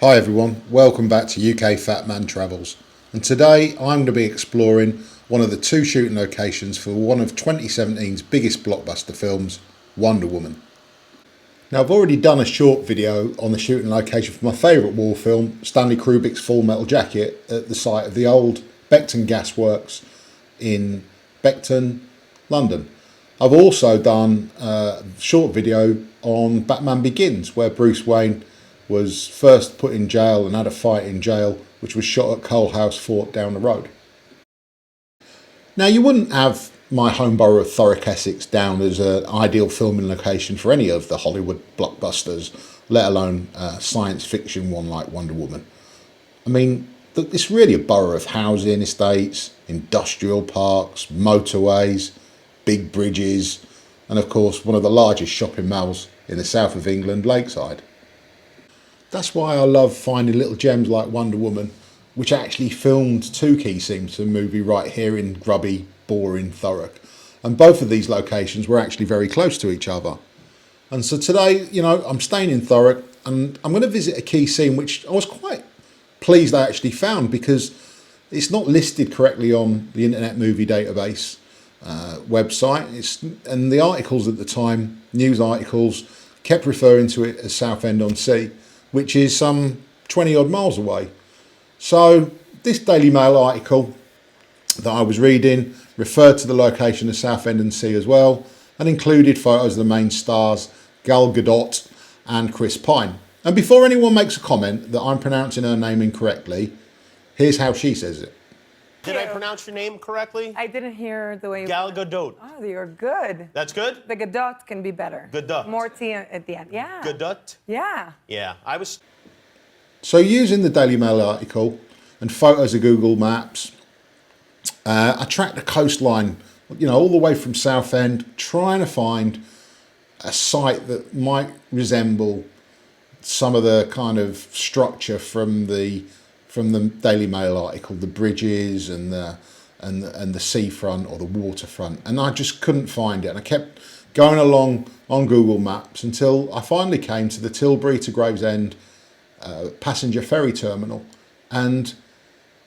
Hi everyone, welcome back to UK Fatman Travels, and today I'm going to be exploring one of the two shooting locations for one of 2017's biggest blockbuster films, Wonder Woman. Now I've already done a short video on the shooting location for my favourite war film, Stanley Kubrick's Full Metal Jacket, at the site of the old Beckton Gasworks in Beckton, London. I've also done a short video on Batman Begins, where Bruce Wayne was first put in jail and had a fight in jail, which was shot at Coalhouse Fort down the road. Now you wouldn't have my home borough of Thurrock, Essex down as an ideal filming location for any of the Hollywood blockbusters, let alone a science fiction one like Wonder Woman. I mean, it's really a borough of housing estates, industrial parks, motorways, big bridges, and of course one of the largest shopping malls in the south of England, Lakeside. That's why I love finding little gems like Wonder Woman, which actually filmed two key scenes to the movie right here in grubby, boring Thurrock. And both of these locations were actually very close to each other. And so today, I'm staying in Thurrock and I'm going to visit a key scene which I was quite pleased I actually found, because it's not listed correctly on the Internet Movie Database website. And the articles at the time, news articles, kept referring to it as Southend-on-Sea, which is some 20 odd miles away. So this Daily Mail article that I was reading referred to the location of Southend-on-Sea as well, and included photos of the main stars Gal Gadot and Chris Pine. And before anyone makes a comment that I'm pronouncing her name incorrectly, here's how she says it. Did I pronounce your name correctly? I didn't hear the way you... Gal Gadot. Oh, you're good. That's good? The Gadot can be better. Gadot. More T at the end. Yeah. Gadot? Yeah. Yeah, I was... So using the Daily Mail article and photos of Google Maps, I tracked the coastline, all the way from Southend, trying to find a site that might resemble some of the kind of structure from the Daily Mail article, the bridges and the seafront or the waterfront, and I just couldn't find it. And I kept going along on Google Maps until I finally came to the Tilbury to Gravesend passenger ferry terminal and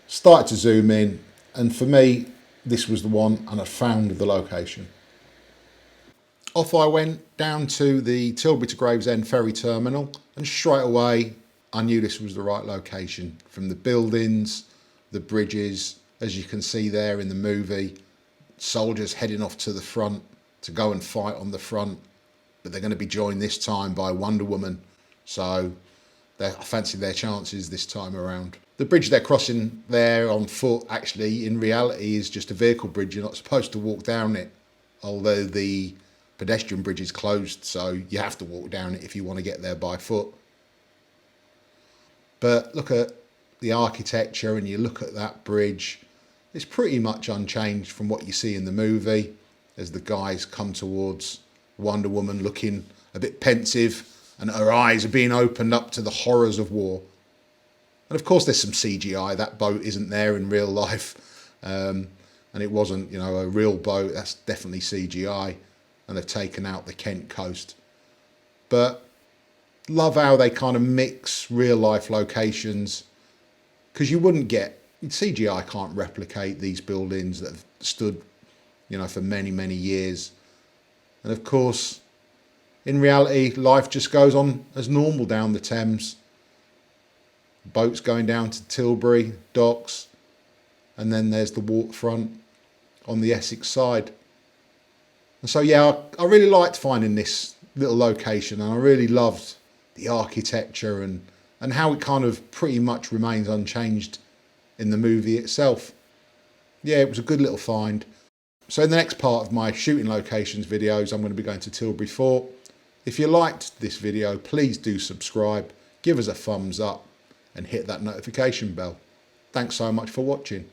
started to zoom in, and for me this was the one, and I found the location. Off I went down to the Tilbury to Gravesend ferry terminal, and straight away I knew this was the right location. From the buildings, the bridges, as you can see there in the movie, soldiers heading off to the front to go and fight on the front, but they're going to be joined this time by Wonder Woman, so I fancy their chances this time around. The bridge they're crossing there on foot actually in reality is just a vehicle bridge. You're not supposed to walk down it, although the pedestrian bridge is closed, so you have to walk down it if you want to get there by foot. But look at the architecture and you look at that bridge, it's pretty much unchanged from what you see in the movie as the guys come towards Wonder Woman looking a bit pensive and her eyes are being opened up to the horrors of war. And of course there's some CGI, that boat isn't there in real life, and it wasn't a real boat, that's definitely CGI, and they've taken out the Kent coast. But love how they kind of mix real life locations, because you wouldn't get, CGI can't replicate these buildings that have stood for many years. And of course in reality life just goes on as normal down the Thames, boats going down to Tilbury docks, and then there's the waterfront on the Essex side. And so yeah, I really liked finding this little location, and I really loved the architecture and how it kind of pretty much remains unchanged in the movie itself. Yeah, it was a good little find. So in the next part of my shooting locations videos, I'm going to be going to Tilbury Fort. If you liked this video, please do subscribe, give us a thumbs up and hit that notification bell. Thanks so much for watching.